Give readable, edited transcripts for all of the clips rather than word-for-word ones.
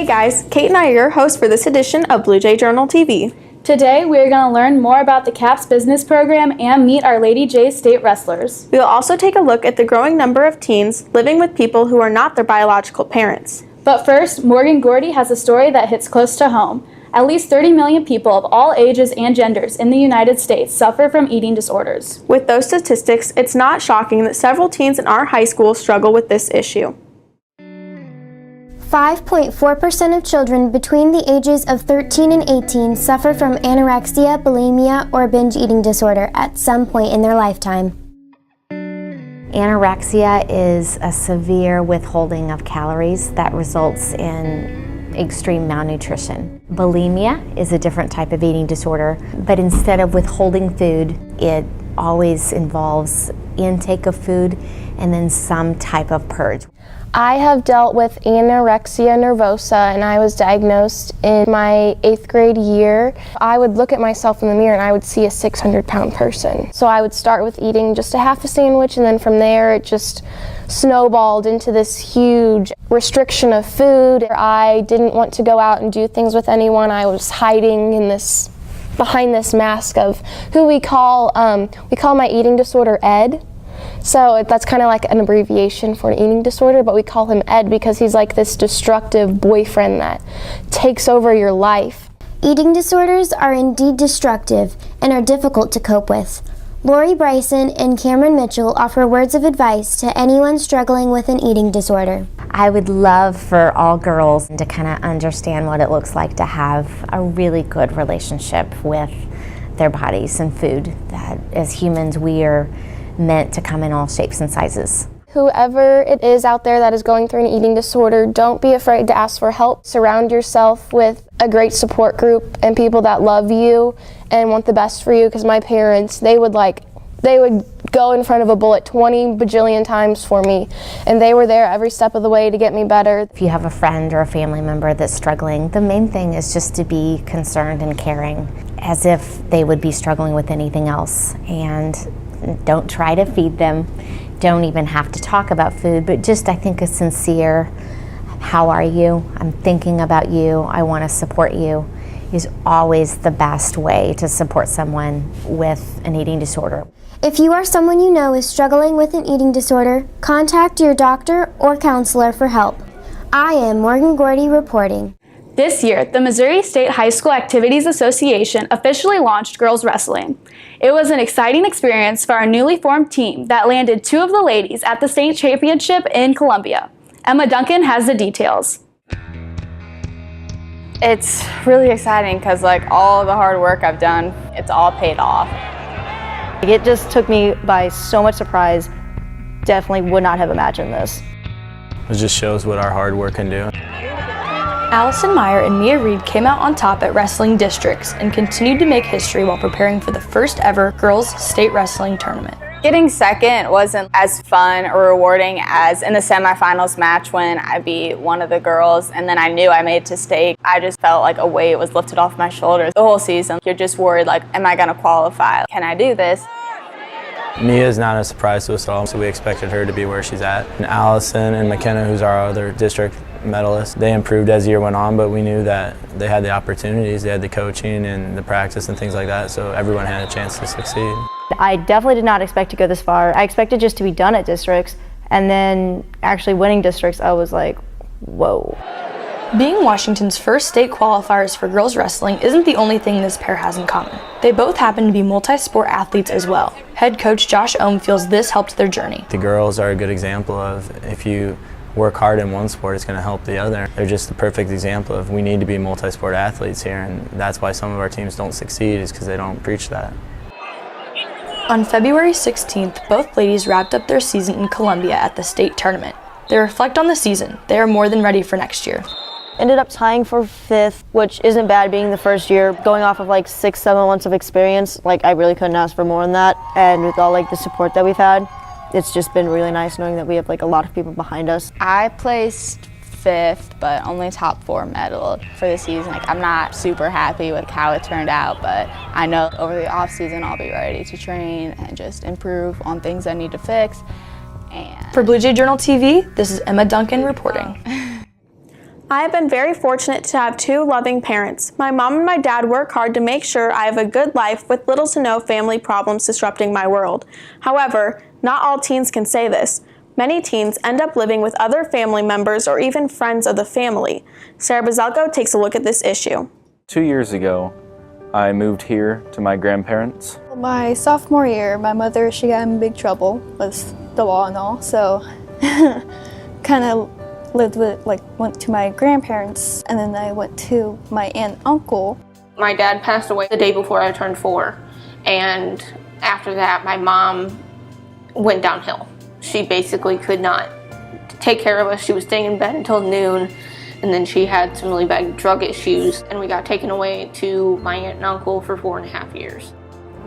Hey guys, Kate and I are your hosts for this edition of Blue Jay Journal TV. Today, we are going to learn more about the CAPS business program and meet our Lady Jays state wrestlers. We will also take a look at the growing number of teens living with people who are not their biological parents. But first, Morgan Gordy has a story that hits close to home. At least 30 million people of all ages and genders in the United States suffer from eating disorders. With those statistics, it's not shocking that several teens in our high school struggle with this issue. 5.4% of children between the ages of 13 and 18 suffer from anorexia, bulimia, or binge eating disorder at some point in their lifetime. Anorexia is a severe withholding of calories that results in extreme malnutrition. Bulimia is a different type of eating disorder, but instead of withholding food, it always involves intake of food and then some type of purge. I have dealt with anorexia nervosa, and I was diagnosed in my 8th grade year. I would look at myself in the mirror and I would see a 600-pound person. So I would start with eating just a half a sandwich, and then from there it just snowballed into this huge restriction of food. I didn't want to go out and do things with anyone. I was hiding in behind this mask of who we call my eating disorder Ed. So that's kind of like an abbreviation for an eating disorder, but we call him Ed because he's like this destructive boyfriend that takes over your life. Eating disorders are indeed destructive and are difficult to cope with. Lori Bryson and Cameron Mitchell offer words of advice to anyone struggling with an eating disorder. I would love for all girls to kind of understand what it looks like to have a really good relationship with their bodies and food. That as humans, we are meant to come in all shapes and sizes. Whoever it is out there that is going through an eating disorder, don't be afraid to ask for help. Surround yourself with a great support group and people that love you and want the best for you, because my parents, they would go in front of a bullet 20 bajillion times for me, and they were there every step of the way to get me better. If you have a friend or a family member that's struggling, the main thing is just to be concerned and caring, as if they would be struggling with anything else. And don't try to feed them. Don't even have to talk about food, but just, I think, a sincere, how are you? I'm thinking about you. I want to support you is always the best way to support someone with an eating disorder. If you or someone you know is struggling with an eating disorder, contact your doctor or counselor for help. I am Morgan Gordy reporting. This year, the Missouri State High School Activities Association officially launched girls wrestling. It was an exciting experience for our newly formed team that landed 2 of the ladies at the state championship in Columbia. Emma Duncan has the details. It's really exciting because all the hard work I've done, it's all paid off. It just took me by so much surprise. Definitely would not have imagined this. It just shows what our hard work can do. Allison Meyer and Mia Reed came out on top at wrestling districts and continued to make history while preparing for the first ever girls state wrestling tournament. Getting second wasn't as fun or rewarding as in the semifinals match when I beat one of the girls and then I knew I made it to state. I just felt like a weight was lifted off my shoulders. The whole season, you're just worried, am I going to qualify? Can I do this? Mia's not a surprise to us at all, so we expected her to be where she's at. And Allison and McKenna, who's our other district medalists, they improved as the year went on, but we knew that they had the opportunities, they had the coaching and the practice and things like that, so everyone had a chance to succeed. I definitely did not expect to go this far. I expected just to be done at districts, and then actually winning districts, I was like, whoa. Being Washington's first state qualifiers for girls wrestling isn't the only thing this pair has in common. They both happen to be multi-sport athletes as well. Head coach Josh Ohm feels this helped their journey. The girls are a good example of if you work hard in one sport, it's going to help the other. They're just the perfect example of we need to be multi-sport athletes here, and that's why some of our teams don't succeed, is because they don't preach that. On February 16th, both ladies wrapped up their season in Columbia at the state tournament. They reflect on the season. They are more than ready for next year. Ended up tying for 5th, which isn't bad being the first year. Going off of 6-7 months of experience, I really couldn't ask for more than that. And with all the support that we've had, it's just been really nice knowing that we have a lot of people behind us. I placed 5th, but only top 4 medaled for the season. I'm not super happy with how it turned out, but I know over the off season I'll be ready to train and just improve on things I need to fix. And for Blue Jay Journal TV, this is Emma Duncan reporting. I have been very fortunate to have two loving parents. My mom and my dad work hard to make sure I have a good life with little to no family problems disrupting my world. However, not all teens can say this. Many teens end up living with other family members or even friends of the family. Sarah Bazelko takes a look at this issue. 2 years ago, I moved here to my grandparents. My sophomore year, my mother, she got in big trouble with the law and all, so kind of lived with, went to my grandparents, and then I went to my aunt and uncle. My dad passed away the day before I turned 4, and after that, my mom went downhill. She basically could not take care of us. She was staying in bed until noon, and then she had some really bad drug issues, and we got taken away to my aunt and uncle for 4.5 years.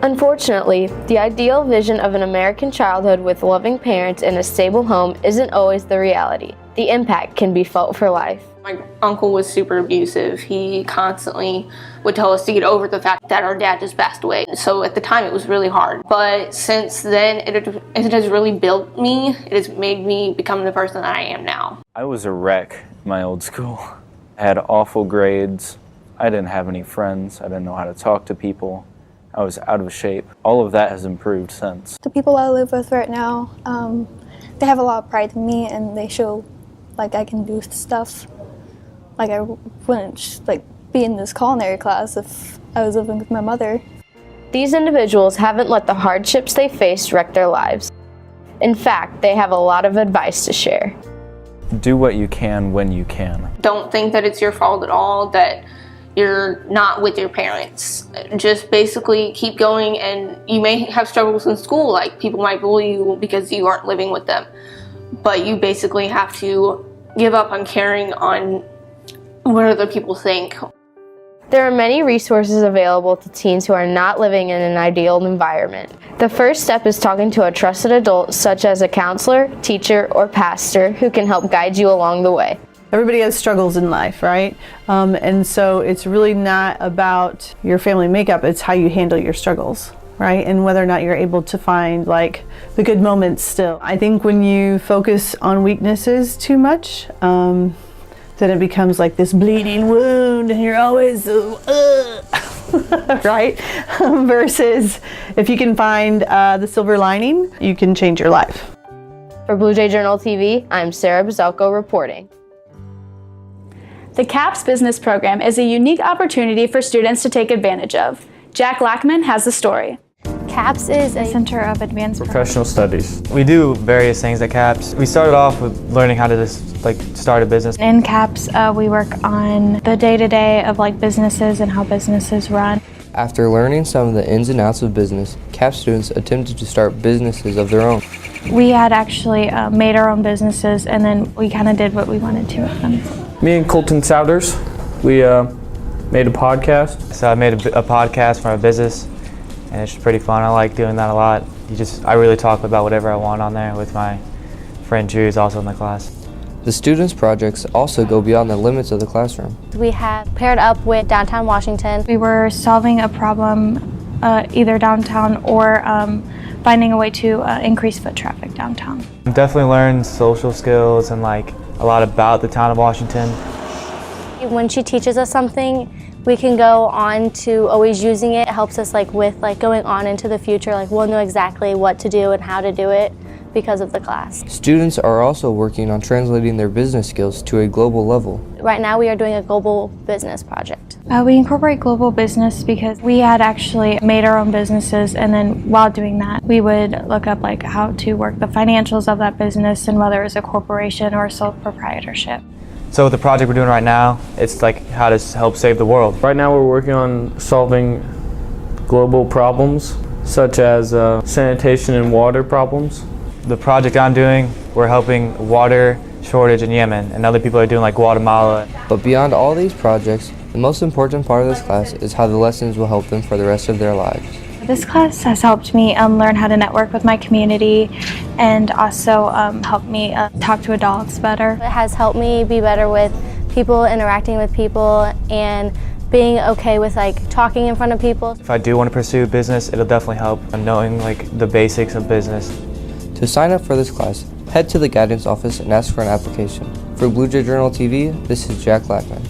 Unfortunately, the ideal vision of an American childhood with loving parents and a stable home isn't always the reality. The impact can be felt for life. My uncle was super abusive. He constantly would tell us to get over the fact that our dad just passed away. So at the time it was really hard. But since then it has really built me. It has made me become the person that I am now. I was a wreck in my old school. I had awful grades. I didn't have any friends. I didn't know how to talk to people. I was out of shape. All of that has improved since. The people I live with right now, they have a lot of pride in me, and they show like I can do stuff. Like I wouldn't be in this culinary class if I was living with my mother. These individuals haven't let the hardships they faced wreck their lives. In fact, they have a lot of advice to share. Do what you can when you can. Don't think that it's your fault at all, that you're not with your parents. Just basically keep going, and you may have struggles in school, like people might bully you because you aren't living with them. But you basically have to give up on caring on what other people think. There are many resources available to teens who are not living in an ideal environment. The first step is talking to a trusted adult, such as a counselor, teacher, or pastor, who can help guide you along the way. Everybody has struggles in life, right? And so it's really not about your family makeup, it's how you handle your struggles, right? And whether or not you're able to find the good moments still. I think when you focus on weaknesses too much, then it becomes like this bleeding wound and you're always, right? Versus if you can find the silver lining, you can change your life. For Blue Jay Journal TV, I'm Sarah Bazelko reporting. The CAPS business program is a unique opportunity for students to take advantage of. Jack Lackman has the story. CAPS is a Center of Advanced Professional Studies. We do various things at CAPS. We started off with learning how to just start a business. In CAPS, we work on the day-to-day of businesses and how businesses run. After learning some of the ins and outs of business, CAPS students attempted to start businesses of their own. We had actually made our own businesses, and then we kind of did what we wanted to with them. Me and Colton Souders, we made a podcast. So I made a podcast for my business, and it's pretty fun. I like doing that a lot. I really talk about whatever I want on there with my friend Drew, who's also in the class. The students' projects also go beyond the limits of the classroom. We have paired up with downtown Washington. We were solving a problem either downtown or finding a way to increase foot traffic downtown. I've definitely learned social skills and a lot about the town of Washington. When she teaches us something, we can go on to always using it. It helps us with going on into the future. We'll know exactly what to do and how to do it because of the class. Students are also working on translating their business skills to a global level. Right now we are doing a global business project. We incorporate global business because we had actually made our own businesses, and then while doing that, we would look up how to work the financials of that business and whether it's a corporation or a sole proprietorship. So with the project we're doing right now, it's how to help save the world. Right now we're working on solving global problems such as sanitation and water problems. The project I'm doing, we're helping water shortage in Yemen, and other people are doing Guatemala. But beyond all these projects, the most important part of this class is how the lessons will help them for the rest of their lives. This class has helped me learn how to network with my community and also helped me talk to adults better. It has helped me be better with people, interacting with people, and being okay with talking in front of people. If I do want to pursue business, it'll definitely help knowing the basics of business. To sign up for this class, head to the guidance office and ask for an application. For Blue Jay Journal TV, this is Jack Lackman.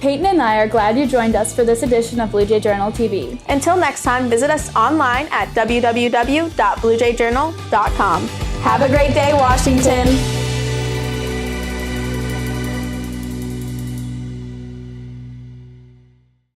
Peyton and I are glad you joined us for this edition of Blue Jay Journal TV. Until next time, visit us online at www.bluejayjournal.com. Have a great day, Washington!